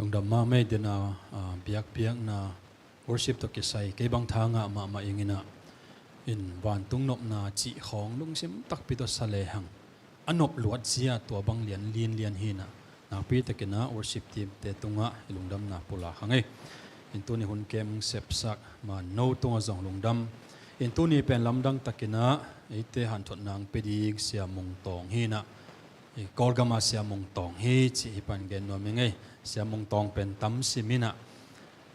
lung dam ma mai dina biak biak na worship to ki sai ke bang thanga ma ingina in wan tung nop na chi khong lung sim tak pi to sale hang anop luat zia to bang lian hina na pi takina worship team te tunga lungdam na pula hangai in tu ni hun kem sep sak ma no tunga zong lungdam in tu ni pen lamdang takina ite han thot nang pedik sia mung tong hina e kolgama sia mung tong hi chi pan gen no mengai sia mung tong pen tam simina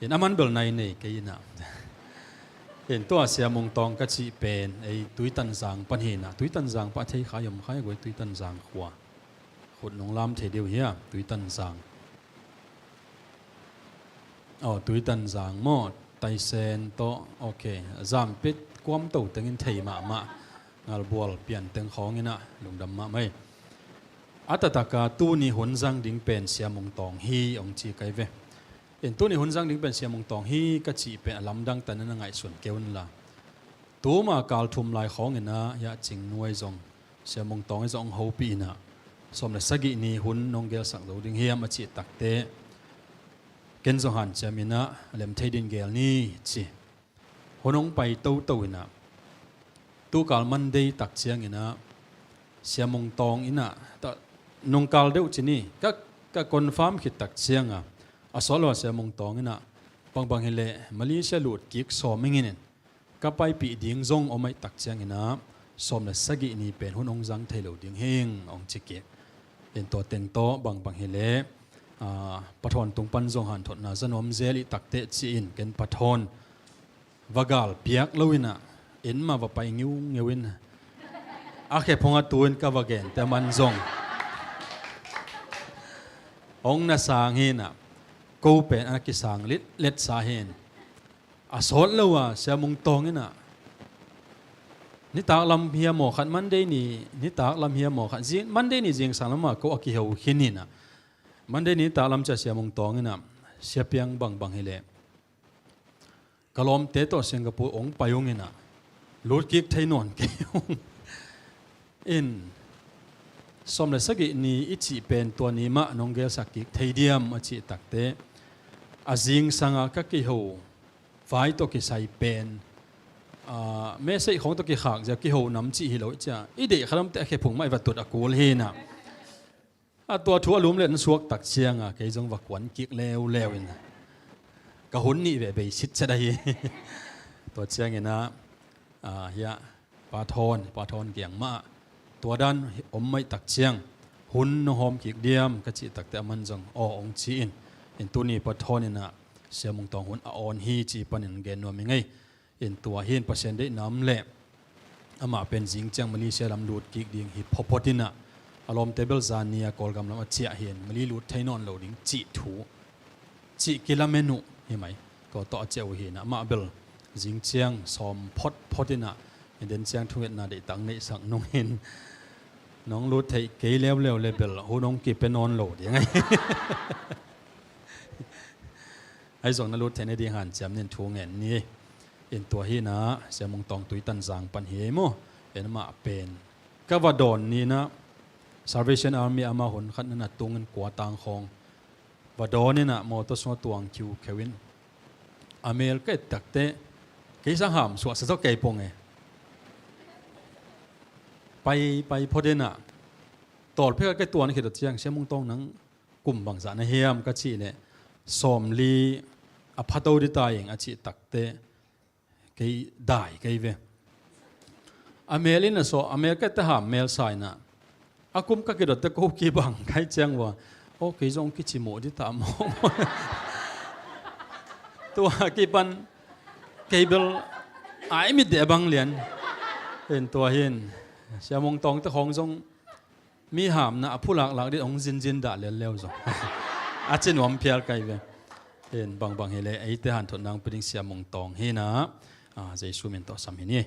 in aman bel nai nei ke ina in to sia mung tong ka chi pen ei tuitan zang pan hina tuitan zang pa thei khayam khai goi tuitan zang khwa khut nong lam the deu hia tuitan zang tuitan zang mo tai sen to okay zam pit kwam to tengin thei ma ngal bol pian teng khong ina lungdam ma mai atataka tu ni hun zang ding pen sia mung tong hi ong chi kai ve en tu ni hun zang ding pen sia mung tong hi ka chi pe alam dang tan na ngai sun keun la tu ma kal thum lai khong ina ya ching nuai zong sia mung tong e zong ho pi na som le sagi ni hun nong gel sak do ding hiam a chi takte ken zo han chamina lem theidin gel ni chi honong pai to ina tu kal monday tak chiang ina sia mung tong ina ta nong kal deu chini ka confirm khit tak chiang a asolo sia mung tong ina pangbang hele malaysia lut kik so mingin ka pai pi ding zong omai tak chiang ina som le sagi ni pen hunong jang thailo ding heng ong chike en to teng to bang hele pathon tungpan zong han thot na zanom zeli takte chi in ken pathon vagal piak loina in ma va pai ngewin a khe phonga tuin ka vagen te man zong ong na sang hina ko pen a ki sang let sa hen a sol lawa sia mung tong ina ni tak lam hia mo khat monday ni tak lam hia mo khat jing monday ni jing sang lama ko aki ho khinina monday ni tak lam cha sia mung tong ina sia piang bang hele kalom te to singapore ong payong ina lut kik thainon ke in som le sagi ni ichi pen to ni ma nonggel sakik thaidiam achi takte azing sanga ka ki ho vai to ki sai pen me sei khong to ki khak ja ki ho nam chi hi lo cha i de khalam te khe phung mai va tut akul he na a to thu alum len suak tak chiang a ke jong wa kwan kik lew in ka hun ni ve be sit cha dai to chiang ina ya pa thon giang maตัวดันอมไม่ตักเชียงหุ่นนหอมขีกเดียมกะจิตักแต่มันจงองจีอินเห็นตัวนี้ปะทอนี่นะเสียมงตองหุ่นออนฮีจีปันเงินนัวมิงไงเห็นตัวเห็นเปอร์เซ็นต์ได้น้ำเละอามาเป็นจิงจังมลีเสียลำลูดกิกดิ่งฮิปพอตินะอารมณ์เทเบิลซานียกอลกำลังเจียเห็นมลีลูดไทนอนโหลดิ่งจีถูจีกิลาเมนุเห็นไหมก็ต่อเจียวเห็นอามาเบลจิงจังสอมพอตินะเดินเชียงทุ่งนาได้ตั้งในสังน้องเห็นน้องรู้ไทยเกยเร็วเลยเบลหูน้องกิบไปนอนโหลดยังไงไอ้ส่งนั้นรู้ไทยในดีหันจำเน้นทุ่งเงินนี่เอ็นตัวฮีนะเสียมงตองตุยตันจางปันเหมเอ็นมาเป็นกวาดอนนี่นะ Salvation Army อามาหนขันนั่นตุงเงินกว่าต่างของวาดอนนี่นะมอเตอร์สวตวงคิวเควินอเมริกาตักเตะเกยสังหามสวดสะเจ้าเกยปงเอไปพอเดน่ะตอดเพื่อแก้ตัวนี่คือตัวเชียงเสียมงตองนังกลุ่มบางสารเฮียมกะชีเนี่ยสอมลีอภัตโตดิตายอย่างอาชีตักเตะเกยได้เกยเวอเมริน่ะอเมริกาแต่หามเมลไซน่ะอากุมก็เกิดแต่กูกีบังใครเจียงว่าโอ้เกยจงกิจิโมดิตามองตัวกีบันเกยเบลไอมิดเดบังเลียนเห็นตัวเห็นเสียมงตองตะของจงมีหามนะผู้หลักดิองจินด่าเลี้ยวจงอาจจะหนวมเพียรไกลเวเห็นบางเฮเลไอเตหันทนนางเป็นเสียมงตองเฮนะใจสู้มินต่อสามีนี่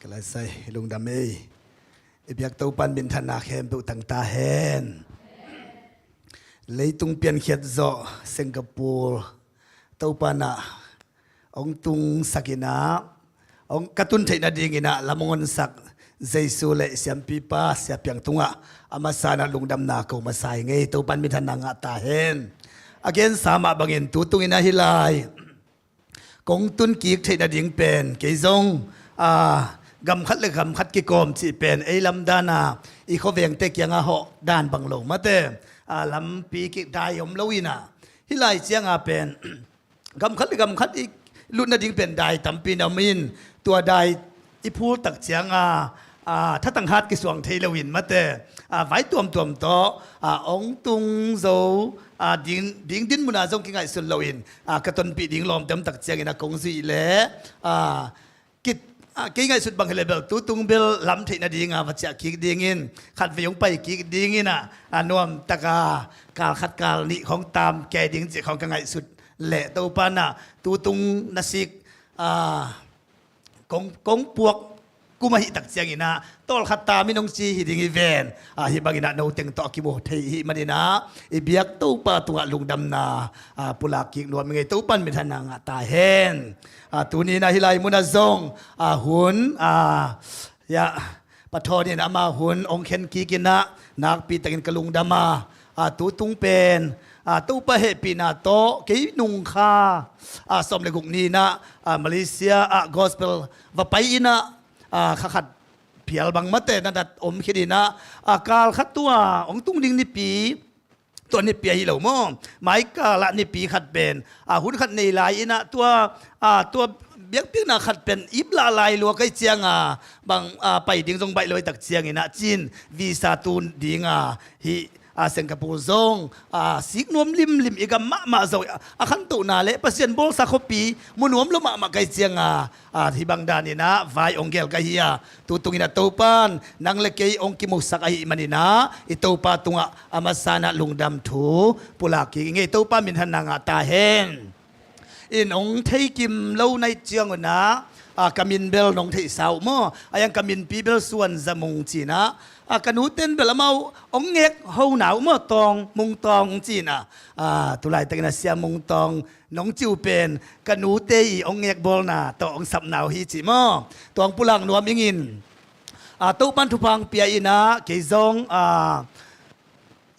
ก็เลยใส่ลุงดำเอ้ยเบียกเต้าปันบินธนาเข้มตุตั้งตาเห็นเลยตุงเปลี่ยนเขียดจ่อสิงคโปร์เต้าปานะองตุงสักินา องกระตุนเทนดิ่งนะละมงอนสักเจสุเลเสียมปีป้าเสียเปียงตุงะอามาสานาลุงดำนาโกมาใส่ไงตัวปันมิทันนางาตาเห็นagain sama bangin tutungin na hilay kung tun kik thay na ding pen kay zong gam khat le gam khat ki kom chi pen ay lam dana i kho veng te kyang a ho dan bang lo mate lam pi ki dai yom lowina hilay chiang a pen gam khat le gam khat i lut na ding pen dai tam pi na min tua dai i phul tak chiangถ้าตั้งฮัดกิสวงเทลวินมาเตไว้ตัวมโตองตุงโซดิงมุนาจงกิงไงสุนลวินกระตุนปีดิงลอมเต็มตักเจียงนะกงสีเล่กิดกิงไงสุดบางเลเบลตูตุงเบลลำเทนดิงวัจจะกิกดิงินขัดไปยงไปกิกดิงินนวมตะกาขัดกาลนิของตามแกดิงจิของกิงไงสุดเละตัวปานะตูตุงนาซิกกงปวกกูมาหิตักเสียงอินะตอลขัดตามินงจีหิดิงอีเวนฮิบังอินะโนเต็งตอกิโมเทหิมันอินะอีเบียกตู้ปาตัวลุงดำนาปุลากิกนวลมึงไงตู้ปันมิทันนางตาเฮนตัวนี้นะฮิไลมุนาซงหุนยาปะทอนี่นะมาหุนองเคนกีกินะนักปีตะกินกะลุงดามาตู้ตุงเป็นตู้ปะเหปีนาโตกีนุงคาสมเลกุกนีนะมาเลเซียกอสเปลว่าไปอินะขัดเพียลบางมะเตนัดอมคิดีนะกาลขัดตัวองตุงดิงนิปีตัวนิปีฮิโลมอหมายกาละนิปีขัดเป็นหุ่นขัดในลายนะตัวเบียกปีนะขัดเป็นอิบลาลายลัวใกล้เจียงบางไปดิงทรงใบลอยตักเจียงนะจีนวีซาตูนดิงฮิสิงคโปร์ซงสิกนวมลิมอีกมาโซขันตุนาเลปัสเซียนบอลสักปีมุนวมลมาไกลเจียงที่บางดานี่นะไฟองเกลกะเฮียตุตุงินะตูปันนังเลกองกิมุสักอิมันนี่นะอิตูปาตุงอามาสานะลุงดำทูปุลากิเงตูปามินทันนางตาเฮนอินองเทกิมเล่าในเจียงนะกามินเบลนงเทสาวมอยังกามินปีเบลส่วนจมุงจีนะกันหูเต้นเบลมาองเงกเฮาหนาวมอตองมุงตองจีนะตุลายตะกินเสียมุงตองน้องจิวเป็นกันหูเตยองเงกบอลนะตองสับหนาวฮีจีมอตองปุลังนวมยิงตู้ปันทุพังเปียอินะเกยซง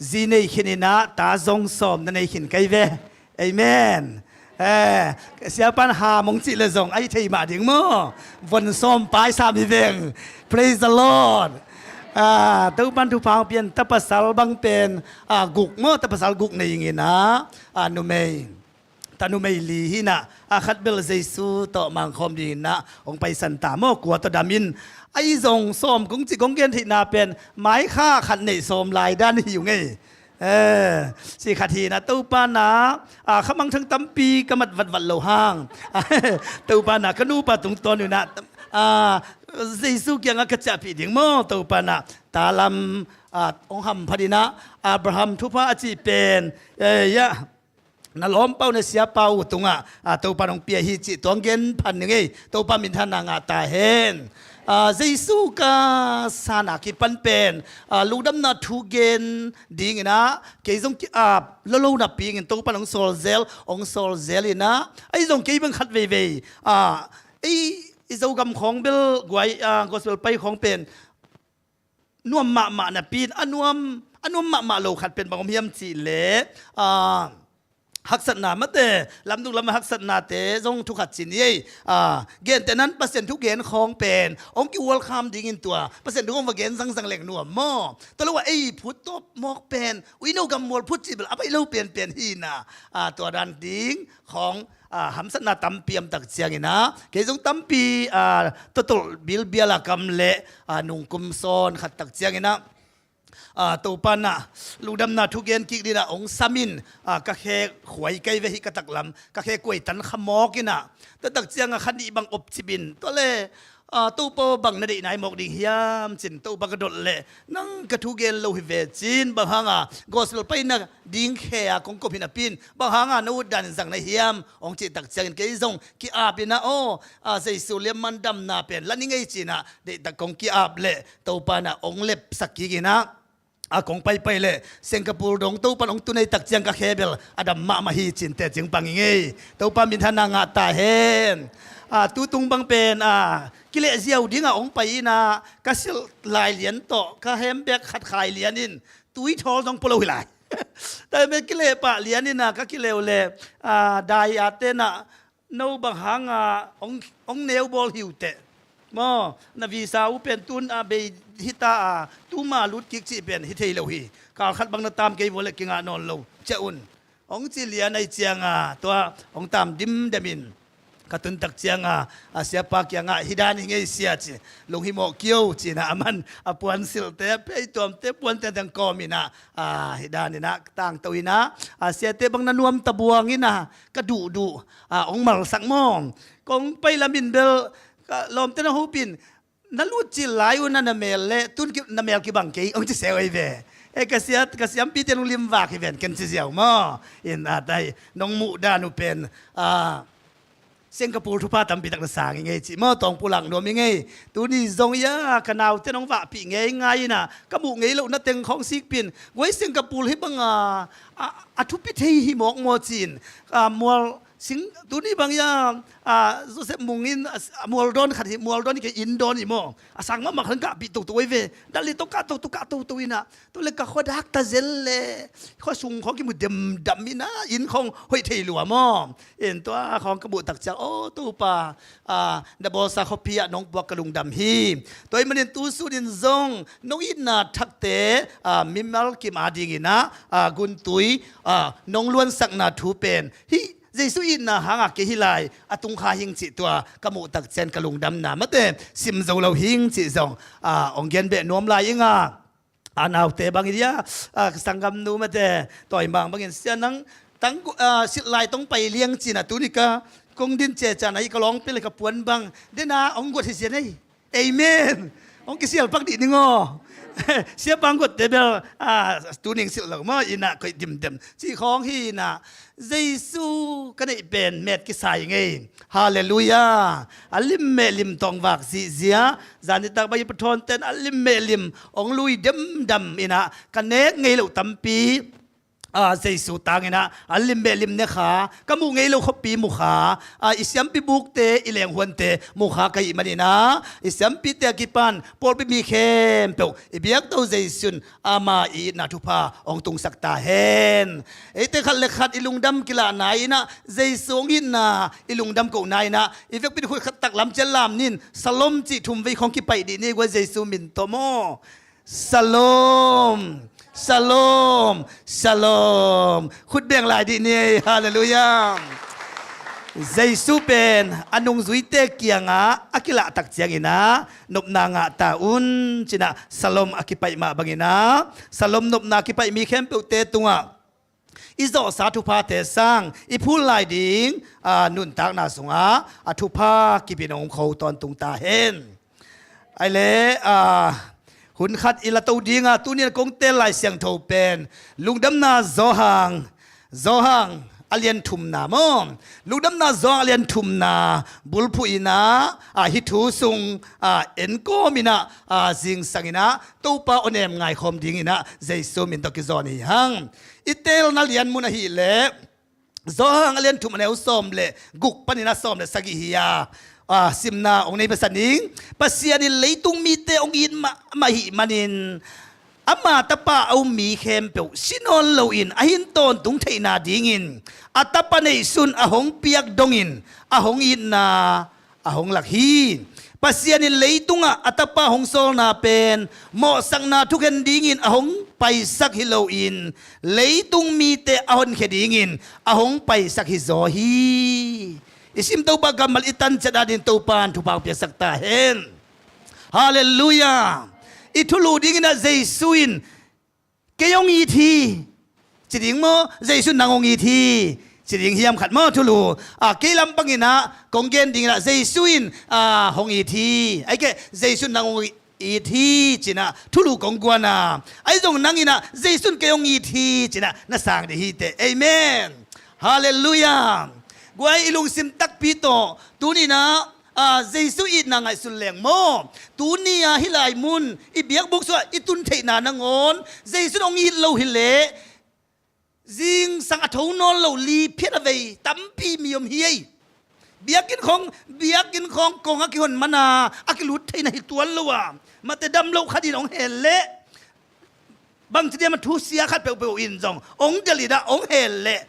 จีเนยขินนะตาซงสอมนั่นเองขินไกเวเอเมนเสียปัญหามงจิเลซงไอเทียมาถึงมั้งวันส้มปลายสามอีเวง praise the Lord ตู้ปันทุพังเปลี่ยนตะปัสสาวบังเป็นกุกมั้งตะปัสสาวกุกในอย่างงี้นะนุเมย์ตานุเมย์ลีหินะขัดเบลเจสูต่อมังคมดีนะองไปสันตามกัวตดามินไอซงส้มกุ้งจิกงเกนที่นาเป็นไม้ฆ่าขันในส้มลายด้านนี้อยู่ไงสิขาทีนะตู้ปานะขมังทั้งตั้มปีกมัดวัดโลห้างตู้ปานะขนูปาตุงตอนอยู่นะเจสุเกียงกระจับปีดิ่งโมตู้ปานะตาลำองค์หำพอดีนะอับราฮัมทุพะอจิเป็นยะนั่นล้อมเป้าในเสียเป้าตรงตู้ปานองเปียฮิจิตัวเงินพันหนึ่งตู้ปามินทานางตาเฮนเจสุกาสานาคิปันเป็นลูกดำนาทูเกนดิ่งนะเกยงโลนับปีเงินตู้ปานองโซลเซลนะไอ้ตรงเกยบังคัดเวไอ้เจ้ากำของเบลกวยกอสเบลไปของเป็นนวมมาน่ะปีนนวมมาโลขัดเป็นบางเมียมจีเล่ฮักษณามาเตลำดุลำฮักษณาเตจงทุกขัดจินยี่เกณฑ์แต่นั้นเปอร์เซ็นต์ทุกเกณฑ์ของเป็นองค์กิวอลคามดิ่งตัวเปอร์เซ็นต์ทุกองค์เกณฑ์สังเหล่งหน่วมหม้อตัวรู้ว่าไอ้พุทธบมอกเป็นวิโนกัมมวลพุทธิบลเอาไปเล่าเปลี่ยนฮีน่ะตัวดันดิ่งของหัมสนาตั้มปีมตักเสียงนะเกยงตั้มปีตัวบิลเบียละกำเละนุ่งกุมซอนขัดตักเสียงนะตัวปานะลูดำนาทุกเย็นกิกดีนะองสามินก็แค่ขวยไกเวหิกตักลำก็แค่กวยตันขมอกินะแต่ตักเสียงขันดีบังอบจิบินตัวเล่ตู้ปบังนาดีนายหมกดิ่งยามจินตู้บังกระโดดเละนั่งกระทุกเย็นโลหิเวจินบางฮังกอสลไปนะดิ่งแค่ของกบินาปินบางฮังนูดันสังในยามองจิตตักเสียงเกยซงกีอาบินะโอ้ใส่สุเลียมันดำนาเป็นแล้วนี่ไงจีนะเด็กตะกงกีอาบเละตู้ปานะองเล็บสักกีกินะกงไปเลยสิงคโปร์ดงตู้ปันองตุนในตักเจียงกะเคเบลอดัมมาฮีจินเตจิงปังเงยตู้ปันมินทานางาตาเฮน tu tung bang pen kile ziau dinga ong pai na ka sil lai lian to ka hem bek khat khai lian in tui thol dong polo hilai แต่เมื่อกิเลปะเลียนนี่นะก็กิเลวเลยได้อาเตนะโนบังหังองเนวบอลหิวเตะมอนาวีสาวเป็นตุนเบฮิตาตูมาลุดกิกจิเป็นฮิเทเลวีกาขัดบังนาตามเกยวเลกิงานอนโลเจ้าอุ่นองจิเลียในเจียงตัวองตามดิมเดมินกตุนตักเจียงเสียปากยังฮิดานิเงเสียจิลงหิมอเกียวจินะมันปวนสิลเตไปตัวเตปวนเตดังกอมินะฮิดานี่นะต่างตัวนะเสียเตบังนนวมตะบวงนี่นะกระดูองมัลสักมองกงไปละมินเบลลอมเตนหูปินนั่นรู้จิลายอุนันเมลเลตุนนเมลกิบังเกยองจิเซวไอเวกษยามปีเตนุลิมวากเวนกันเสียวมออินได้น้องมุดานุเป็นสิงคโปร์ทุพาตำปีตักสางยังไงจิมอตองปุลังโนมยังไงตัวนี้ทรงยาขนาวเจ้าน้องว่าปีไงนะกระบุไงเรานัดเต็งของซิกปินไว้สิงคโปร์ให้บังทุพิธีหิมอกมัวจีนมัวสิงตัวนี้บางอย่างสุเสมุงอินมัวดอนขัดมัวดอนนี่ก็อินโดนีมั้งสังมาขันกะปีตุกตัวเวดัลลิตุกะตัวนะตัวเล็กก็ขดักตาเซลเลยข้อสูงของกิมุดดำมินะอินของห้อยเทลัวมั้งเอ็นตัวของกระบุตักจากโอ้ตัวป่าดับบอสาคอพียน้องบัวกระลุงดำฮีตัวมันเอ็นตัวสุดินซงน้องอินนาทักเตมิมัลกิมาดิงินะกุนตุยน้องล้วนสักนาทูเป็นฮีเจสุอินนะหางเกหิไลตุงคาหิงจิตัวกะมุตักเซนกะลุงดำนามาเตซิมโซเราหิงจิซององเกนเบนวมลายยังนาวเตบางอีเดียสังกำนูมาเตต่อยบางเห็นเสียนังตั้งสิลายต้องไปเลี้ยงจีนะตุนิกากงดินเจจานะอีกร้องเป็นเลยกับปวนบางเดนาองกดเสียนี่เอเมนองกิเสียปักดินึงเสียบังกดเดเบลตูนิงสิหลังมาอินะก็ดิมจีของฮีนะเยซูก็ได้เป็นเม็ดกิสายไงฮาเลลูยาอัลลิมเมลิมตองวักซีเซียจานิตาใบปทอนเตนอัลลิมเมลิมองลุยดำอินะกันเนกไงเหล่าตัมปีเจสุตังนะอัลลิมเบลิมเนขาก็มูไงเราขปีมุขาอิสยามปีบุกเตอิเลงหวนเตมุขาไกมันนี่นะอิสยามปีเตกิปันปอลไปมีเข้มเปล่าอิเบียกตัวเจสุนมาอีนาทุพาองตุงสักตาเฮนไอเตขัดเล็กขัดอิลุงดำกิลาไหนนะเจสงอินนะอิลุงดำกูไหนนะอิเวกเป็นคนขัดตักลำเจลามนินสลมจิทุมวิของกิไปดีนี่ว่าเจสุมินโตโมสลมขุดเบียงลายดีนี่ฮาเลลูยาเจสุเป็นอนุงซุยเตเกียงอากิละตักเจียงอินะนบนางตาอุนจินะสลมอากิไปมาบังอินะสลมนบนากิไปมีเข้มเปเตตุงอิโซสาธุพาเตสังอิพูลายดิงนุนตักนาสุงอธุพากิปินองเขาตอนตุงตาเห็นไอเลหุ่นขัดอิละตูดีงตัวนี้คงเตลายเสียงโทเป็นลุงดำนาโซหังอเลียนทุมนามอมลุงดำนาโซอเลียนทุมนาบุลพุอินาฮิทูซุงเอ็นโกมินาซิงสังอินะตูปาอเนมไงคอมดิงอินะเจสุมินตกิซอนีหังอิเตลนาเลียนมุนหิเลโซหังอเลียนทุมเนวซอมเลกุกปนินาซอมเลสกิฮิยาสิมนาองในภาษาหนิงภาษานี่เลยตุงมีเตองอินมาหิมันินอามาตะปาเอามีเข้มเปียวสินอนโลอินอหินตอนตุงเทนาดิงินอัตปะในสุนอหงเปียกดงอินอหงอินนาอหงหลักฮีภาษานี่เลยตุงอัตปะหงโซนาเป็นเหมาะสังนาทุกคนดิงินอหงไปสักฮิโลอินเลยตุงมีเตอหงเขดิงินอหงไปสักฮิโซฮีisim tau ba gamal itan cadadin tau pan tu pau piasak tahen haleluya itulu dingina jesuin keyong ithi chiding mo jesun nangong ithi chiding hiam khat mo tulu kelam pangina konggen dingina jesuin hong ithi ai ke jesun nangong ithi china tulu kongguana ai jong nangina jesun keyong ithi china na sang de hi te amen hallelujahกวยอิลุงซิมตักปีโตตูนี่นะเจสุอินางไอสุเลงโมตูนี่ฮิลายมุนอิเบียกบุกสวอิตุนเทนานางอนเจสุองอิโลฮิเลจิงสังอโทนอนโลลีเพียรเวตัมปีมียมเฮีย เบียกินของกงอากิหนมานาอากิลุดไทยในตัวละวะมาแต่ดำโลกคดีองเฮเละบางทีเดียมันทุเสียขัดเปลวอินจงองเดลิดาองเฮเละ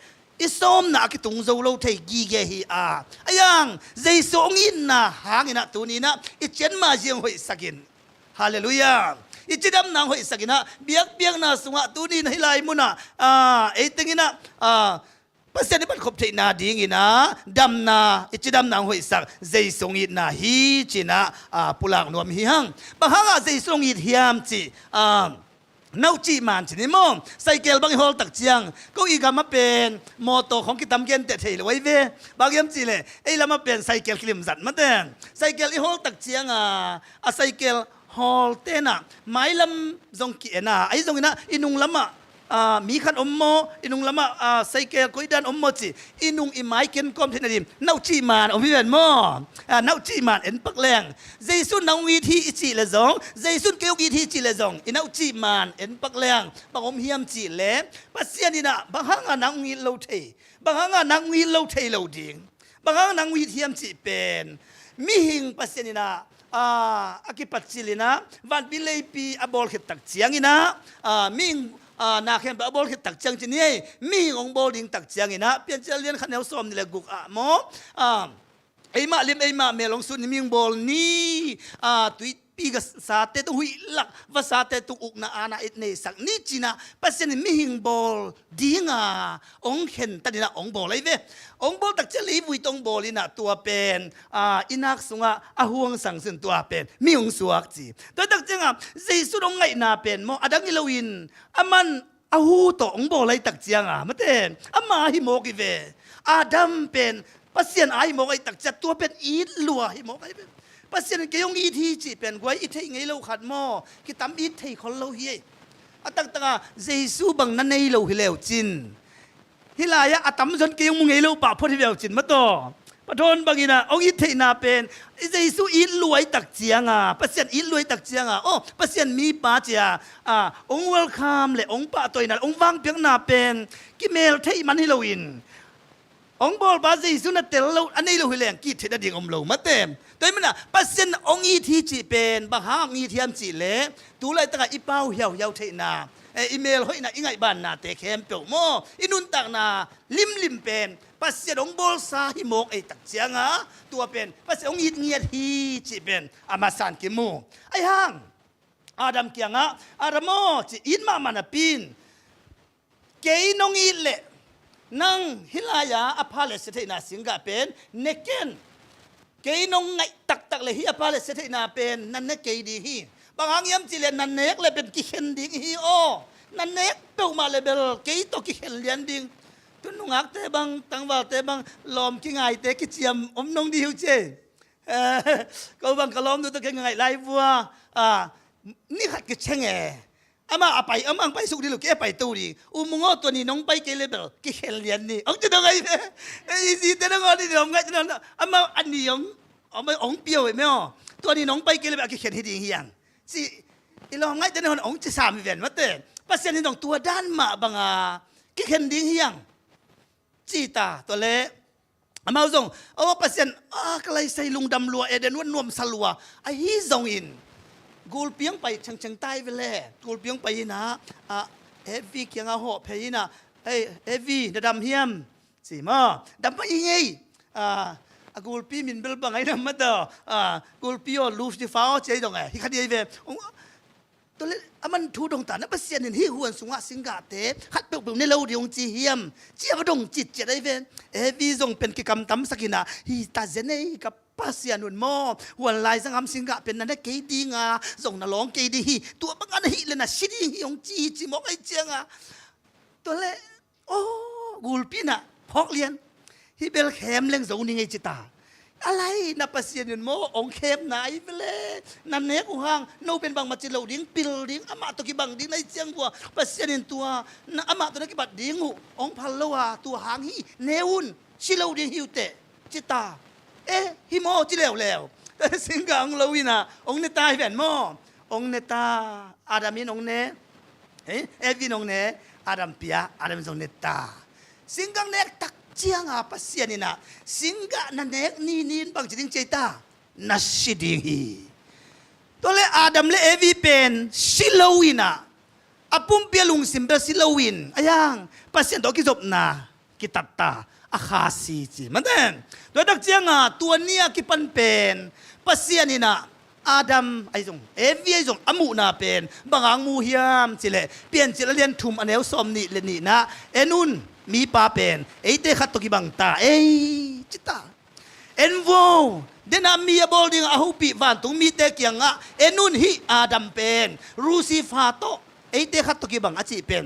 อิสอมนาคิตุงโซโลเทกีเกฮีอาอายังใจสองอินนาหางอินะตัวนี้นะอิเจนมาเจียงหอยสกินฮาเลลูยาอิจิดำนางหอยสกินนะเบียกนาสุงะตัวนี้ให้ลายมุนะเอติงินะภาษาที่มันขบเทนาดีงี้นะดำนาอิจิดำนางหอยสักใจสองอินนาฮีจีนะปุลังนวมฮีฮังบางฮังใจสองอินฮิมจีนาจีมันชนิดมองไซเคิลบางฮอลตักเจียงก็อีกมาเป็นมอเตอร์ของกิตามเกนเตะเทลไว้เวบางยามจีเลยไอ้ละมาเป็นไซเคิลคลิมสัตมาแต่ไซเคิลอีฮอลตักเจียงไซเคิลฮอลเตน่ะไม้ลำจงกี้น่ะไอ้จงน่ะอินุงละมามีขันอมโมอินุงละมาไซเคิลกุยดันอมโมจีอินุงอิไม้เกินกอมเทนดิมนาจีมันอมพิเวนโมนาจีมันเอ็นปักแรงเจสุนนางวีทีอิจิเลซองเจสุนเกียวกีทีจิเลซองอินาจีมันเอ็นปักแรงบางอมเฮียมจีเลปัสเซียนี่นะบางฮังนางวีโลเทบางฮังนางวีโลเทโลดิงบางฮังนางวีเฮียมจีเป็นมิหิงปัสเซียนี่นะอากิปัจจิลินะวันบิเลปีอบอลขิดตักเจียงอินะมิงนาเขียนแบบบอลตักจังจีนี่มีองบอลดิงตักจังอีนะเปลี่ยนจะเรียนขันเอาซ้อมนี่แหละกุกโมไอ้มาเลี้ยไอ้มาเมลงสุนมีองบอลนี่ตุยปีกษาเตตุหุยหลักภาษาเตตุอุกนาอาณาอิตเนสักนี่จีนะปัจจุบันมีหิงบอลดีงาองเห็นตัดนี่นะองบอลอะไรเว้องบอลตักจะลีบุยตองบอลนี่นะตัวเป็นอินักสุงะอาห่วงสังสินตัวเป็นมีองสวกจีตัวตักจังเจสุดองไงนาเป็นโมอดังอิลวินมันอาหูตองบอลอะไรตักจังมาเต้อามาฮิโมกิเวอาดัมเป็นปัจจุบันไอโมกไอตักจัตัวเป็นอีดลัวฮิโมกไอเป็นปัจจุบันก็ยังอีทีจีเป็นไว้อีทีไงเราขัดหม้อกิตามอีทีคนเราเฮียตั้งแต่เจสุบังนั่นในเราฮิเลวจินฮิลายะอาตัมจนก็ยังมึงไงเราป่าพอที่เราจินมาต่อปะทนบางทีนะองอีทีน่าเป็นเจสุอีรวยตักเจียงปัจจุบันอีรวยตักเจียงโอ้ปัจจุบันมีป้าเจียองเวลคัมเลยองป้าตัวนั้นองวางเพียงน่าเป็นกิเมลเทมันฮิโลวินองบอลบาซีสุนัตเตลเราอันนี้เราเรียนกีเทนดิ่งอมเรามาเต็มแต่มันนะปัจจุบันองอีทีจีเป็นบางฮางอีทีมจีเล่ตัวอะไรตั้งอีเป้าเหี่ยวเทนาอีเมลเฮ้ยนะอีไงบ้านนาเตะเข้มเปียวโมอินุนตักนาลิมเป็นปัจจุบันองบอลซาฮิโมกไอตักเจียงตัวเป็นปัจจุบันองอีเงียทีจีเป็นอามาสันกิมูไอห้างอาดัมเกียงอาดัมโมจีอินมามันปินเกยนองอีเล่นั่งฮิลายาอพาเลสเทนาสิงกาเป็นเนเกนเกยนงไงตักเลยฮิอพาเลสเทนาเป็นนั่นเนเกยดีฮีบางครั้งยามจีเลนนั่นเนกเลยเป็นกิเคนดิงฮีโอนั่นเนกเปมาเลยเบลเกยตกิเคนเลียนดิงตุนงักเตบังตังว่าเตบังลอมกิไงเตกิเจียมอมนงดีฮิวเจก็บังกะลอมดูตะเกงไงไลวัวนี่ขัดกิเชงอามาไปอามังไปสุกดีลูกแกไปตู้ดีมุงตัวนี้น้องไปเกลเบลกิเฮลเลียนนี่องจะต้องไงอีสิแต่น้องนี่น้องไงจะนั่นอามาอันนี้องเปียวไหมอ๋อตัวนี้น้องไปเกลเบลกิเฮลฮิดีเฮียงสิอีลองไงจะนั่นองจะสามเวียนมาเต้ปัสเซนนี่น้องตัวด้านมาบังกิเฮลดิ้งเฮียงจีตาตัวเล่อามาส่งปัสเซนก็เลยใส่ลุงดำลัวเอเดนวันนวมสลัวไอ้ฮีส่งอินกูเปียงไปชังใต้ไปเลยกูเปียงไปนะเอวีเกียงอาหอบเพยินะเอวีดำเฮียมสิมาดำไปยังไงกูปีมินเบลบังไงนะมาเด้อกูปีอ๋อลูฟที่ฟ้าเจ๊ดงไงที่ขัดยังไงตัวเล็กมันทูดงตานะประเสียนที่หัวสุงะสิงกาเตขัดเปลือกในเราเดียงจีเฮียมเจียบดงจิตเจได้เวนเอวีทรงเป็นกิจกรรมตั้มสกินะฮีตาเจเนกับปัสยานุนโมหัวลายสังคมสิงกะเป็นนั่นได้เกดีงาส่งน่ะร้องเกดีตัวบางอันฮิเลยนะชิดีฮิองจีมอกไอเจียงตัวเล็กโอ้กูปีน่ะพอกเลียนฮิเบลแคมเล่งโซนี่ไงจิตาอะไรนะปัสยานุนโมองเคมไหนไปเลยนั่นเนกูห่างโนเป็นบางมาจิโลดิ้งปิลดิ้งอามาตัวกี่บางดิ้งในเจียงบัวปัสยานุนตัวนะอามาตัวนั้นกี่บัดดิ้งหูองพัลโลวาตัวหางฮีเนวุนชิโลดิ้งฮิวเตจิตาฮิโมจิแล้วสิงกังลาวินะองเนตาแผ่นโมองเนตาอาดามินองเนเอวินองเนอาดัมเปียอาดัมซงเนตาสิงกังเนตัก เจียงอาปัสเซียนี่นะสิงกะนันเนกนี่นินบังจิงเจตานัชชิดิงฮีตัวเลอาดัมเลเอวีเป็นซิโลวินะอาปุ่มเปียลุงสิมเบซิโลวินอายังปัสเซียนดอกิจบนากิตัตตาอาคาซีจีมันเด่นโดยตักเจียงอาตัวเนี้ยกิปันเป็นปัสเซียนี่นะอาดัมไอ้จงเอวีไอ้จงอมูนาเป็นบางอังมูฮิยามจิเลเปลี่ยนจิเลเลียนทุมอันเอลซอมนี่เลนี่นะเอนุนมีปาเป็นเอเตขัดตกิบังตาเอจิตาเอ็นโวเดนามีบอลดิงอาหูปีวันตุงมีเตกียงอ่ะเอนุนฮิอาดัมเป็นรูซิฟาโตเอเตขัดตกิบังอาจิเป็น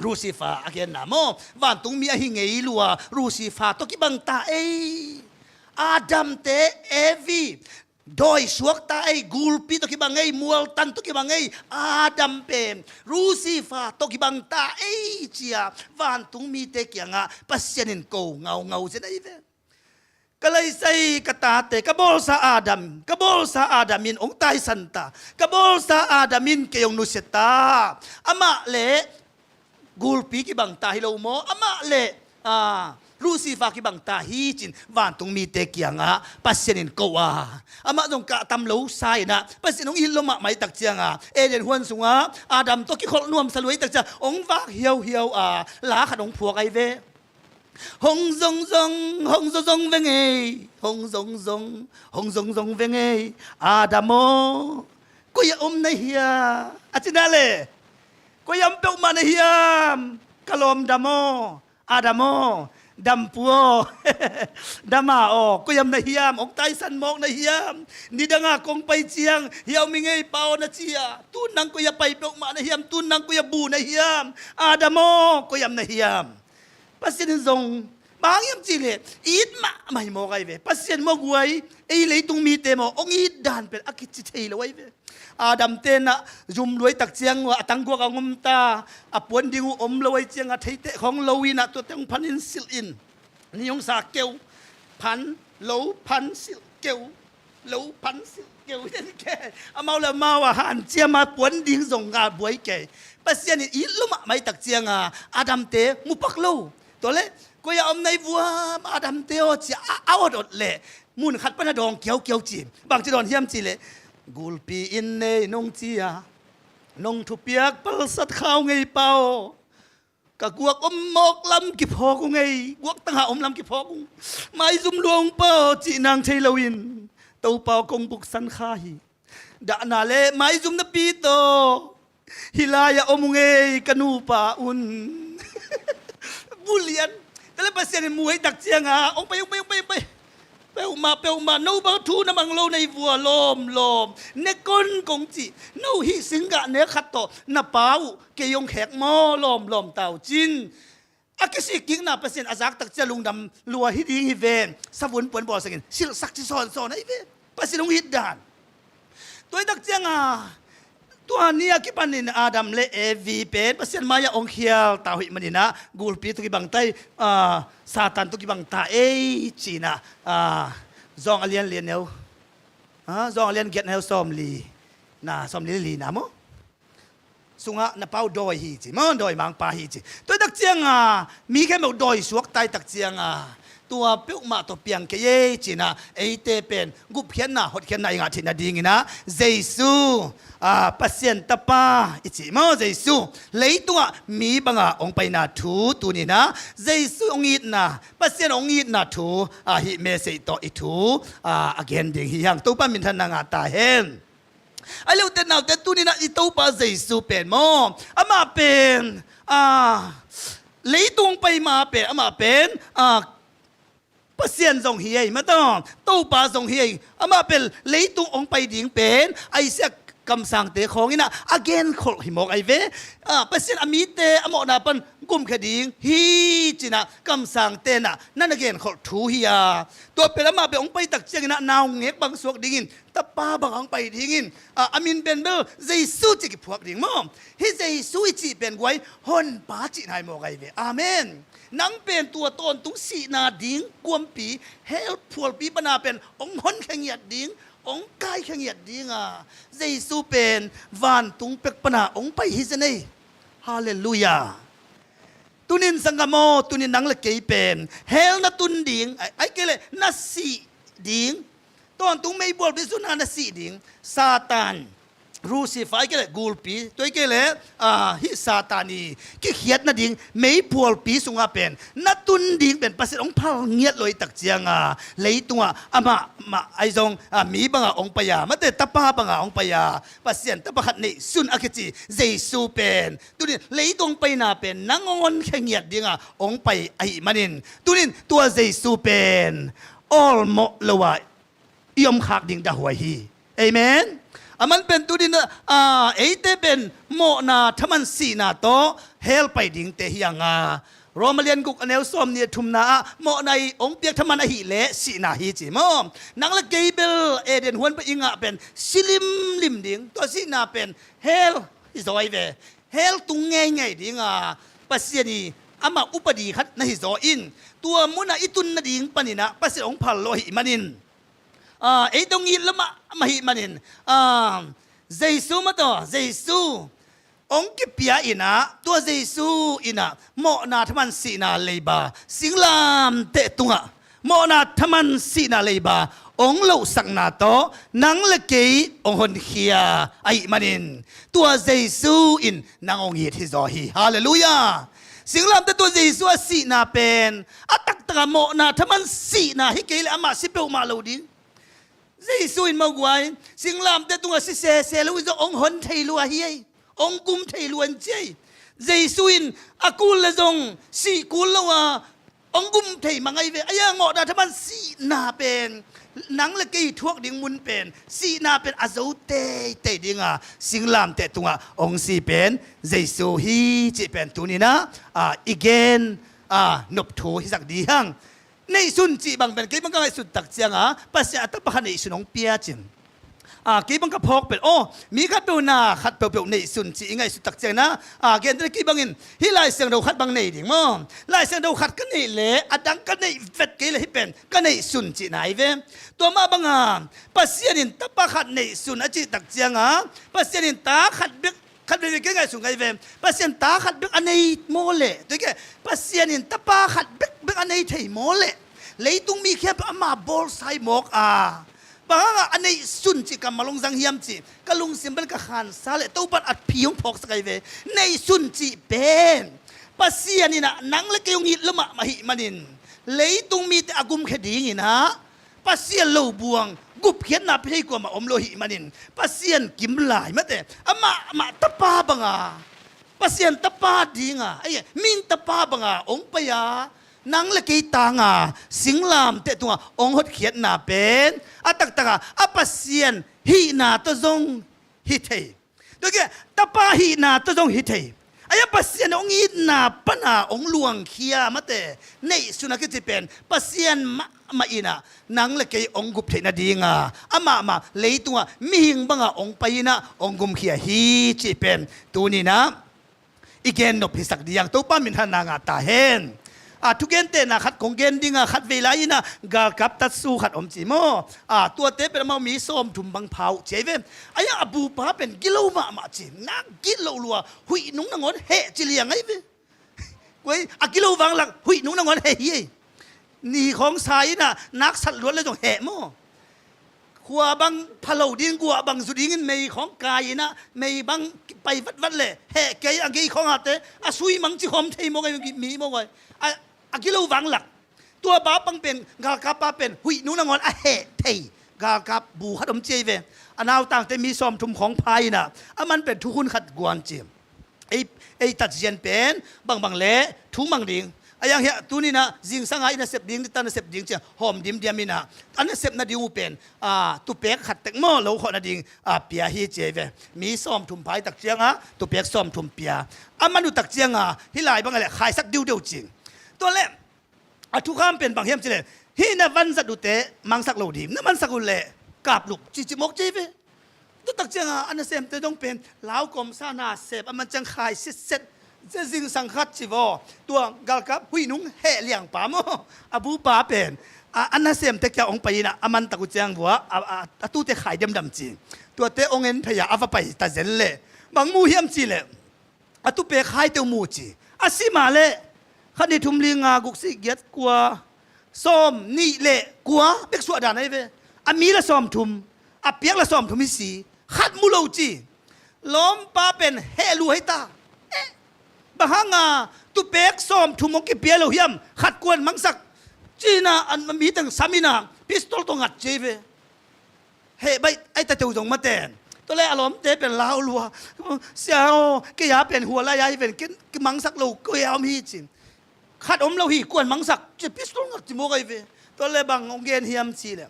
รูซิฟาอาเกนนาโมวันตุงมีอหิงเอลัวรูซิฟาตกิบังตาเออาดัมเตเอวีโดยสวกตาไอ้กูลปีตกิบังไอ้มัวตันตกิบังไอ้อาดัมเป็นรูซิฟาตกิบังตาไอ้เจียวันตุงมีเตกียงอ่ะปัสเซนินโกเงาเสนไอ้เวก็เลยใส่กตาเตกบอลซาอาดัมกบอลซาอาดัมินองตายสันตากบอลซาอาดัมินเกยงนุเสตาอามะเลกูลปีกิบังตาฮิโลโมอามะเลรูซิฟากิบังตาฮีจินวานตรงมีเตกียงอ่ะปัสเซนินโกอาอามะจงกะตำโลไซนะปัสเซนองอิลโลมะไม่ตักเจียงอ่ะเอเดนฮวนสุงอ่ะอาดัมตกิขอลนวมสลวยตักเจียองวากเหียวลาขนงพวกไอเวหงซงเวงเอหงซงเวงเออาดัมโมกุยอมในเฮียอาจินาเลกุยอมเปกมาในเฮียกะลอมดัมโมอาดัมโมดัมปัวดัมมาโอกุยอมในเฮียองไตสันมอกในเฮียนี่ดังกงไปเจียงเฮียวมิงเอเปานะเจียตุนนังกุยไปเปกมาในเฮียตุนนังกุยบูในเฮียอาดัมโมกุยอมในเฮียปัสเซนซงบางยามจีเลอีดมาไม่มองไอเวปัสเซนมองไว้ไอเลยตรงมีเตมองอีดดานเป็นอากิจิเทลไว้เวอาดัมเตนะจุมรวยตักเจียงว่าตังกัวกงมตาอปวนดิงอมลอยเจียงอาทิเตของลวินะตัวเต็งพันอินสิลอินนิยงสาเกวพันโลพันสิลเกวโลพันสิลเกวยันแก่อามาละมาว่าหันเจียมาปวนดิงส่งงานบวยแก่ปัสเซนอีลุมะไม่ตักเจียงอาดัมเตมุปักโลตัวเล่ก็อย่าอมในวัวอาดัมเตโอจีเอาดดเล่มุนขัดปนดองเกี่ยวจีบางจีดอนเฮียมจีเล่กูลปีอินเนนงเจียนงทุเปียกปลสัดข้าวไงเป่ากะกวกอมมอกลำกิพอกูไงกวกตั้งหาอมลำกิพอกูไม่ซุ่มลวงเป่าจีนางเทลวินเต้าเป่ากงบุกสันข้าฮีดานาเล่ไม่ซุ่มนปีโตฮิลายาอมงเงกนูปาอุนบุเลียนแต่ละภาษาเนี่ยมวยตักเจียงองไปเปลมาโนบาทูน้ำมังโลในวัวลมเนก้นกงจีโนฮิสิงกะเนขัดโตนาเปาเกยงแขกมอลมเต่าจินอากิสิกิงนาภาษาอาจักตักเจียลุงดำลัวฮิดีฮิเวนสวุนปวนบอสกินสิลสักที่ซอนไอเวภาษาลงฮิดดานตัวตักเจียงตัวนี้กิปันนินอาดัมเลเอวีเป็นภาษามายาองเคียวตาหิมันนะกูลปีตุกิบังไตซาตันตุกิบังตาเอจีนะจองอเลียนเลียนเนวจองอเลียนเกตเนวซอมลีนะโมสุงะนาเป้าดอยฮีจีมันดอยมังปาฮีจีตัวตักเจียงมีแค่แบบดอยสวกไตตักเจียงตัวเปียกมาตัวเปียงเกยจีนะไอเตเป็นกุบเขียนนะหดเขียนนะยังอาทิตย์นาดีงี้นะเยซูปัสเซียนตาป้าอิจิมอเยซูเลยตัวมีบางองไปนาทูตัวนี้นะเยซูองอีนะปัสเซียนองอีนะทูฮิเมเซโตอิทูagain ดิ่งฮิยังตัวป้ามินทันนางตาเห็นไอ้เรื่องเต้นเอาแต่ตัวนี้นะอีตัวป้าเยซูเป็นมอมาเป็นเลยตัวไปมาเป็นมาเป็นปัสเซียนส่งเฮียมาต้องตู้ปลาส่งเฮียมาเป็นเลยตัวองไปดิ่งเป็นไอเสียกำสังเตะของนี่นะ again ขดหิมอกไอเวปัสเซียนอามีเตอมอนาปันกุมขดิ่งฮีจินะกำสังเตนะนั่น again ขดทูเฮียตัวเป็นมาเป็นองไปตักเจียงนะนาวเงกบางสวกดิ่งตะป้าบางองไปดิ่งอามินเป็นเบลเยซูจิกพวกดิ่งมั้งฮิเยซูจิเป็นไว้ฮอนปาจินายมอกไอเวอาเมนนังเป็นตัวตนตุงสีนาดิ่งกวมปีเฮลพวลปีปนาเป็นองฮอนแข่งหยัดดิ่งองกายแข่งหยัดดิ่งเยซูเป็นวานตุงเป็กปนาองไปฮิสเนฮาเลลูยาตุ ตุนินสังกโมตุนินนังละเกยเป็นเฮลนัตุนดิงไอ้เกลนัสสีดิงตอนตุงไม่บอลไปสุนันนัสสีดิงซาตานรูซิฟายเกลกูลปีตัวเกลฮิซาตานีกิเขียดนัดดิงไม่บอลปีสุงาเป็นนัตุนดิงเป็นภาษาองค์พระเงียดลอยตักเจียงเลยตัวมาไอซงมีบังองค์ปยามาแต่ตะป้าบังองค์ปยาภาษาตะป้าขัดนี่สุนอคิจิเจสูเป็นตัวนี้เลยตรงไปนาเป็นนังอนแข่งเงียดดิงองค์ไปไอมันินตัวนี้ตัวเจสูเป็นออลโมลวายอมขักดิงดาหัวฮีเอเมนมันเป็นตัวนี้นะเอเตเป็นโมนาทมันสีนาโตเฮลไปดิ่งเตหิยังโรมาเลียนกุกอเนลซอมเนี่ยทุมนาโมในองเปียกทมันอหิเลสีนาฮิจิมนังละเกเบลเอเดนฮวนไปอิงะเป็นซิลิมลิมดิ่งตัวสีนาเป็นเฮลฮิซอยเวเฮลตุงไงไงดิ่งปัสยานีอามาอุปดีขัดนะฮิซออินตัวมุนาอิตุนนาดิ่งปนินะปัสยองพัลโลหิมันินไอ้ตรงนี้ละมาหิมันินเจสูมาต่อเจสูองค์กิปียอินะตัวเจสูอินะโมนาทมันสีนาเลบาสิงลามเตตุงะโมนาทมันสีนาเลบาองค์เหล่าสังนาโตนังละเกยองค์หนเขียไอ้มันินตัวเจสูอินนางองค์เยทิซอฮีฮาเลลูยาสิงลามแต่ตัวเจสูสีนาเป็นตักตะโมนาทมันสีนาฮิเกยเลอามาสิเปอมาโลดิเจสูอินมากวยสิงลามแต่ตัวสิเซลุยจะองค์หนไทลัวเฮียองกุมไทยล้วนเจเจสุอินอากูลละจงสีกูลละว่าองกุมไทยมังไงเวอายางอดาทมันสีนาเป็นนังละกีทวกดิ่งมุนเป็นสีนาเป็นอาโซเตดิ่งสิงลามเตตัวองสีเป็นเจสุฮีจีเป็นตัวนี้นะอีเกนนบทูฮิสักดีฮังในสุนจีบางเป็นกี่บางก็ไอสุดตักเจียงภาษาอัตปะขันในสุนองเปียจิมกี่บังกะพกเป็นโอ้มีขัดเปลวนาขัดเปลวในสุนจีไงสุดตักเจนะเกณฑ์ที่กี่บังอินที่ลายเสียงเราขัดบังในดิ่งมั้งลายเสียงเราขัดกันในเละอดังกันในเวทกี่เลยที่เป็นกันในสุนจีไหนเว้ตัวมาบังภาษาอินตะปะขัดในสุนอจิตักเจียงภาษาอินตาขัดเบกขัดเบกกี่ไงสุนไงเว้ภาษาอินตาขัดเบกอันในโมเลตัวแกภาษาอินตะปะขัดเบกอันในไทยโมเลเลยต้องมีแค่อามาบอลไซมอกบางอันนี้สุนจิกำมาลงสังเฮียมจิกะลุงเสียมเป็นกะขันซาเลตู้ปัดอัดพิยงพอกสกายเวในสุนจิเป็นปัสยานี่นะนังเล็กยงหิละมาหิมันินเลยตุงมีแต่อากุมแค่ดีงี้นะปัสยาโลบวงกุบเขียนนับให้กว่ามาอมโลหิมันินปัสยากิมหลายมาแต่มาตะปาบังปัสยาตะปาดีงไอ้มิงตะปาบังองปยานังละกีตางสิงลามเตตัวองหดเขียนนาเป็นตักตะปัสเซียนฮีนาตจงฮิเทตัวแกตะปาฮีนาตจงฮิเทไอ้ปัสเซียนองฮีนาปนาองลวงเขียมาเตในสุนัขจิเป็นปัสเซียนมาอินะนังละกีองกุบเทนาดีงมาเลยตัวมีหิงบังองไปนะองกุมเขียฮีจิเป็นตัวนี้นะอีเกนนบพิสักดีอย่างตัวป้ามินทนางตาเฮนทุกเกนเตนะขัดของเกนดิ้งขัดเวลาอินะกากับตัดสู้ขัดอมจีโมตัวเตเป็นมามีส้มถุมบังเผาเจเวไอ้ยังอบูปาเป็นกิโลมาจีนักกิโลลัวหุยนุ่งนางอนเฮจิเลียงไอ้เว้ยเว้ยกิโลวังหลักหุยนุ่งนางอนเฮยี่นี่ของสายนะนักสัตว์ล้วนเลยต้องเฮโมขัวบังพะโลดินกัวบังสุดิงินไม่ของกายนะไม่บังไปวัดเลยเฮเกยอังกีของอาเตสุยมังจิหอมเทโมไงมีโมไงกิโลวังหลักตัวบ้าปังเป็นกากาปาเป็นหุยนู้นงอนเฮเทกากาบูขดมเจเวอนาวต่างแต่มีซอมทุมของพายนะมันเป็นทุกคนขัดกวนเจมไอตัดเจียนเป็นบางเละทุ่งบางดิ่งอย่างเหี้ยตัวนี้นะจิงสังหายนะเสพดิ่งตันเสพดิ่งเจ้าหอมดิมเดียมินะอันนั้นเสพนาดิ่งเป็นตุเปียกขัดแตงโมเหลาขอนาดิ่งเปียฮีเจเวมีซอมทุมพายตักเจียงตุเปียกซอมทุมเปียมันดูตักเจียงที่หลายบางอะไรขายสักเดียวจริงตัวเล่ทุกข้ามเป็นบางเฮียมจิเลฮีนะวันสักดูเตะมังสักโลดีนั่นมันสักกุเล่กาบลุกจิมกเจเวตัวตักเจียงอันนั้นเสพจะต้องเป็นลาวกลมซานาเสพมันจังขายเสร็จจะจิงสังคัดจิวตัวกาลกับหุยนุ่งเฮเลียงป่าโมอบูป่าเป็นอันนั้นเสพแต่แกองไปนะมันตะกุเจียงหัวตู้เตะขายดำจีตัวเตะองเงินพยาอาฟไปตาเจนเล่บางมูเฮียมจีเล่ตู้เปขายเตมูจีสิมาเล่ คันนี่ทุมลิงากุกสิเกียดกว่าส้มนี่เละกว่าเบกสวดานไอ้เวอามีละส้มทุมอาเปียกละส้มทุมมีสีขัดมุโลจีล้มปาเป็นเฮลูให้ตาบะฮังาตุเปกส้มทุมองกิเปียโลเฮียมขัดกวนมังสักจีน่าอันมันมีตั้งสามินาพิสตอลตงัดเจเวเฮ้ใบไอ้ตะเจ้าจงมาแตนตัวแรกอารมณ์เตเป็นลาวลัวเสียวกะยาเป็นหัวละยายเป็นกินมังสักโลก็ยาวมีจิขัดอมเราหีกวนมังสักจะพิสตอลงัดจิโมกไอ้เวตัวแรกบางองเกนเฮียมจีเลย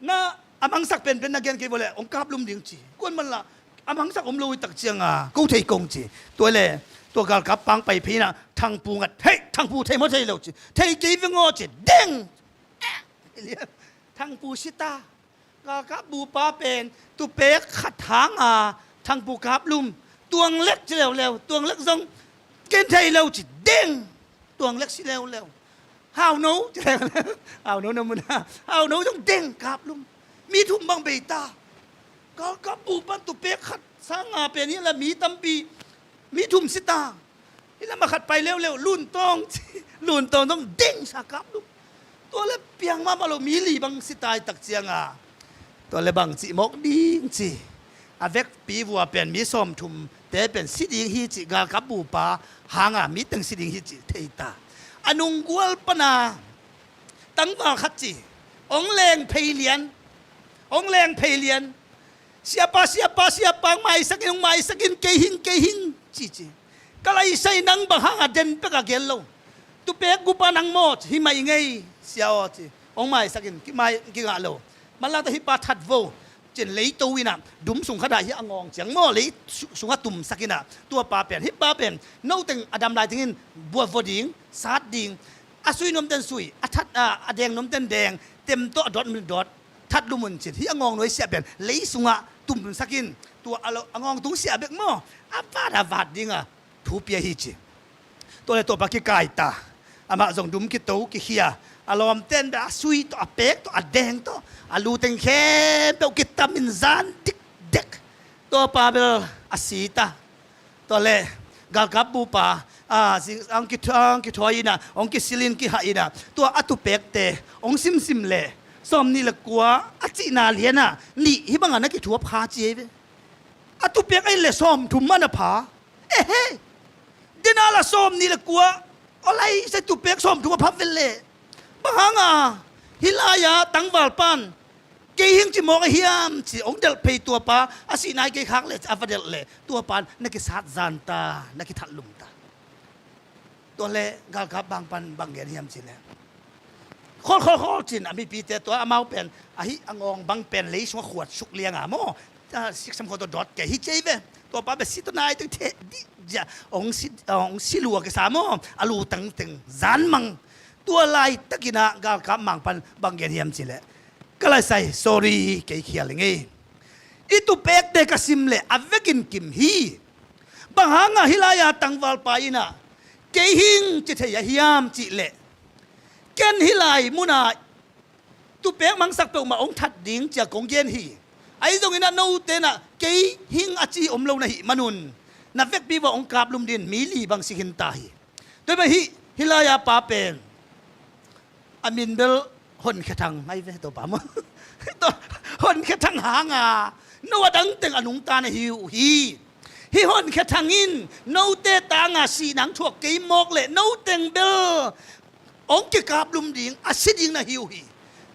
น่าอามังสักเป็นนักเกนกี่บ่เลยองกาบลุมดิ่งจีกวนมันละอามังสักอมลุยตักเจียงกูเทกงจีตัวแรกตัวกาลกับปังไปพีน่ะทางปูงัดเฮ้ทางปูเทมอเทเลวจีเทจีฟิงอจีเด้งทางปูชิตากากับบูปาเป็นตุเปกขัดทางทางปูกาบลุมตัวเล็กจะเร็วตัวเล็กทรงเกนไทยเร็วจีเด้งตัวเล็กสิเร็วฮาวโนจะเร็วฮาวโนนมันฮาวโนต้องเด้งกาบลุมมีทุ่มบางเบตากากับบูปันตุเปกขัดสร้างเป็นนี่ละมีตัมปีมีทุ่มสิตานี่แล้วมาขัดไปเร็วลุ่นตองต้องเด้งสากับลุมตัวเล็บเปียงมาเรามีหลีบางสิตายตักเจียงตัวเล็บบางจิมกดีจีอาเวกปีวัวเป็นมีส้มทุ่มแต่เป็นสิดิงฮีจิกากับบูปาหางมีตั้งสิดิงฮีจิเทตาอนุงกวลปนาตั้งว่าขัดจีองแรงเพเลียนเสียปางไม่สักินเกหิงจีก็เลยใส่นังบังหางเด่นไปกับเกลโลตุเปกกูปานังหมดหิมายไงเสียวจีองไม่สักินกิงาโลมันลาตหิปาทัดโวเจนเลยตัววินาดุมสุงขดาฮิอังองเจียงหม้อเลยสุงตุ่มสักินะตัวปาเป็นฮิปาเป็นนู่ตึงอดัมลายทิ้งบัวฟดิงซาดดิงอาซุยนมเต็นซุยอาทัดอาแดงนมเต็นแดงเต็มโตดอดมือดอดทัดลุมุนจิตฮิอังองน้อยเสียเป็นเลยสุงตุ่มสักินตัวอังองตุงเสียเบกหม้ออาปาดาวาดดิงทูเปียฮิจิตัวเลยตัวปากิกายตาอามาส่งดุมกิโตกิเฮียอารมณ์เต้นแบบซุยตัวเป๊กตัวแดงตัวอาลูเต็งแค่เปลกิตามินซานดิกเด็กตัวปาเบลอาศีตาตัวเลยกากับบูปาอังกิทอยนะองกิซิลินกิหายนะตัวอัตุเป๊กเตองซิมเลยสมนี่ละกัวอาจินาเลียนะนี่ฮิบังอันนักกิทัวพาเจเวอัตุเป๊กไอเลสอมทุมมันพาเฮ้เดนาละสมนี่ละกัวอะไรใส่ตุเป๊กสมทุมพับเวลเล่บางฮิลายาตังวาลปันเกหิงจิมอกเฮียมจิองเดลเพยตัวปาอาศินายเกขักเลอาฟเดลเลตัวปานนักสัตจันตานักทัดลุมตาตัวเลกาลกับบางปันบางเงียนเฮียมจิเลข้อจินมีปีเตตัวอามาเป็นอาฮิอังองบางเป็นเลยชัวขวดสุกเลียงโมสิกสมคนตัวดอดแกฮิเจเวตัวปาเป็นสิตัวนายตึงเทจะองสิลัวกสามอลูตังจันมังตัวลายตะกินะกาลกับมังปันบางเงียนเฮียมจิเลก็เลยใส่ sorry เกี่ยเขียนเลยไงอีตุเป็กเด็กสิมเลอเวกินกิมฮีบางหางฮิลายาตังวาลปายนะเกหิงจิเทียฮิยามจิเลเกนฮิลายมุนาตุเป็กมังสักเปมาองทัดดิ้งจากกงเย็นฮีไอ้ตรงนี้นะโนเตนะเกหิงอาจีอมโลนะฮิมนุนนับเวกปีว่าองกาบลุมดินมีลีบางสิหินตาฮีโดยไปฮิลายาปาเป็นอามินเบลหนแค่ทางไอ้เวตัวป่ามตัวหนแค่ทางหางนวดังเต็งอนุงตาในหิวฮีหนแค่ทางอินโนเตตางสีหนังถั่วเกยมอกเลยโนเต็งเบลองค์กาบลุมดิ่งอาศิดิงนะหิวฮี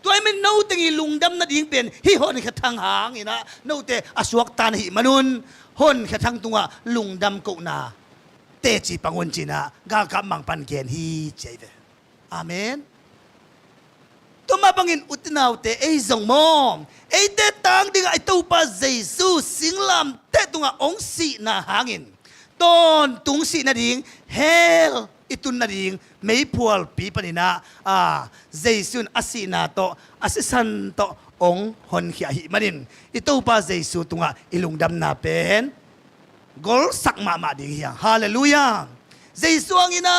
ตัวไอ้มันโนเต็งอีลุงดำนะดิ่งเป็นฮีหนแค่ทางหางอีนะโนเตอสวกตาหิมนุนหนแค่ทางตัวลุงดำกุนาเตจีปังวันจีนะกากับมังปันเกนฮีเจเวอาเมนตัวมาบังอินอุตนาวเตไอซงมองไอเตตังดิงไอตูปาเยซูสิงลำเตตุงองสีนาหางอินตอนตุงสีนาดิงเฮลอิตุนนาดิงไม่พวลปีปนินาเยซูนอาศินาโตอาศิสันโตองหอนขียหิมันินอิตูปาเยซูตุงอิลุงดำนาเป็นกอลสักมาดิงเฮียฮาเลลูยาเยซูอังอินา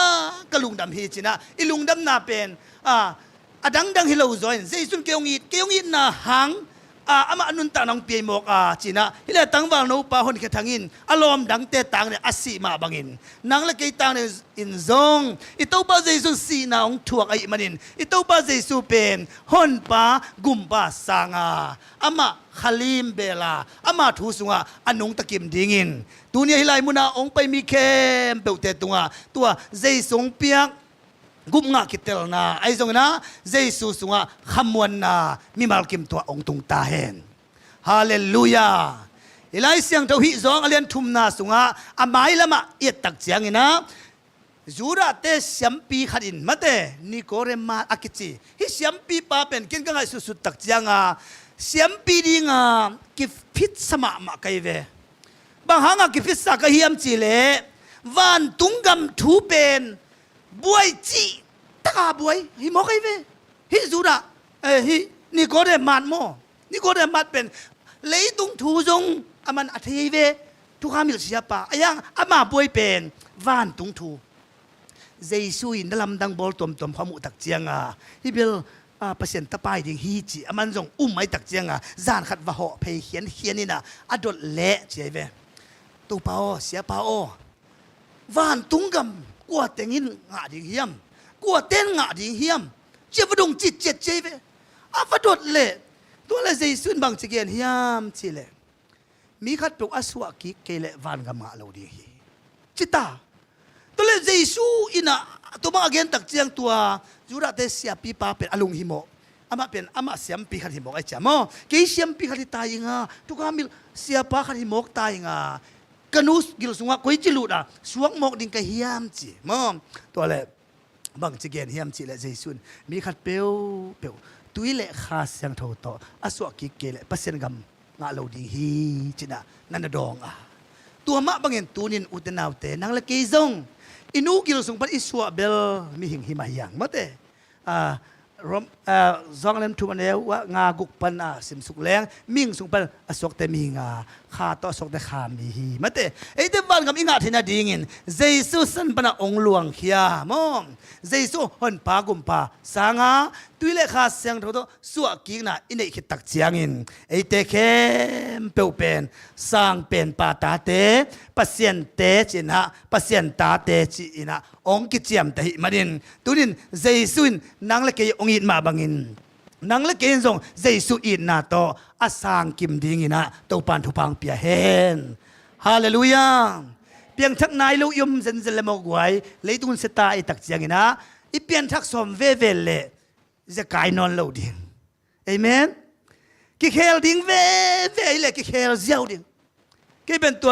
กลุงดำฮีจินะอิลุงดำนาเป็นอดังฮิโลซอยเจสุนเกียงอีนาหัง ama anun ta nang pi mok china hila tangwang no pa hon khathangin alom dang te tang ne asi ma bangin nang la ke tang ne in zong ito pa jesu si na ong thuak ai manin ito pa jesu pen hon pa gumpa sanga ama khalim bela ama thu sunga anung takim dingin tunia hilai muna ong pai mi kem peute tunga tua jeisung piak gup nga kitel na ai zong na jesu sunga khamwan na mi malkim to ong tung ta hen hallelujah ilai siang tho hi zong alian thum na sunga amai lama it tak chiang ina zura te siampi kharin mate ni kore ma akichi hi siampi pa pen kin ka ngai su su tak chiang siampi dinga ki fit sama ma kai ve bang hanga ki fit sa ka hiam chi le van tungam thu pen buai chi taka buai hi mo kai ve hi zura hi ni ko de mat mo ni ko de mat pen lei tung thu jong aman athei ve tu khamil sia pa ayang ama buai pen van tung thu jesu in dalam dang bol tom tom khamu tak chiang hi bil pasien tapai ding hi chi aman jong mai tak chiang zan khat wa ho phei hian ni na adot le che ve tu pao sia pao van tungam qua tengin nga ding hiam qua ten nga ding hiam che vadong chit chet che ve afadot le to le jaisun bang chigen hiam chi le mi khat tok aswa ki ke le van ga ma lo ding hi chita to le jaisu ina to ma again tak chiang tua jura te sia pi pa pe alung himo ama pen ama siam pi khat himo ai chamo ke siam pi khat ta yinga tu ka mil sia pa khat himo ta yinga kanus gil sunga koi chilu da suak mok ding ka hiam chi mom to le bang chigen hiam chi le jaisun mi khat peu tuile kha siang tho to aswa ki ke le pasen gam nga lo ding hi china nan dong tua ma bangin tunin utenaw te nang la ke zong inu gil sung pan iswa bel mi hing hi ma yang mate rom zong lem tu maneu wa nga guk pan sim suk leng ming sung pan asok te mi nga kha to asok te kha mi hi mate ei te ban gam inga thina dingin jesu san pana ong luang khia mom jesu hon pa gum pa sanga tuile kha siang tho suwa ki na inei khit tak chiangin ei te khem peu pen sang pen pa ta te pasien te china pasien ta te chi ina ong ki chiam te hi manin tunin jesuin nang le ke ong in ma bangin nang le ke zong jesu in na to asang kim ding ina to pan thu pang pia hen hallelujah piang thak nai lo yum zen zel mo gwai leitun se ta i tak chiang ina i pian thak som ve ve le ze kai non lo ding amen ki khel ding ve ve le ki khel ziau ding ke ben to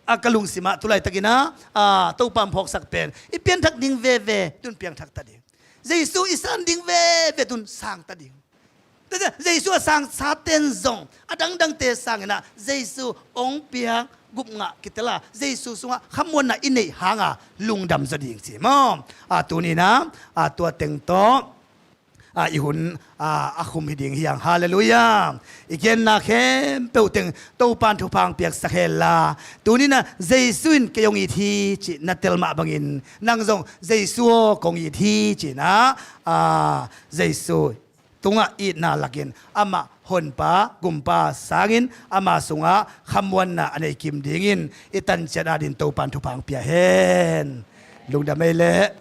akalung sima tulai takina to pam phok sak pen i pian thak ding ve ve tun piang thak ta ding jesu isan ding ve ve tun sang ta ding jesu sang sa ten zong adang dang te sang na jesu ong piang gup nga kitela jesu sunga khamon na inei hanga lungdam zading chi mom tuni na tua teng to ihun akhum hiding hiang hallelujah igen na khem peuteng to pan thu pang piak sakhela tunina jesuin keyong i thi chi natel ma bangin nang jong jesu kong i thi chi na jesu tunga i na lakin ama hon pa gumpa sangin ama sunga khamwan na anei kim dingin itan chana din to pan thu pang pia hen lungda mele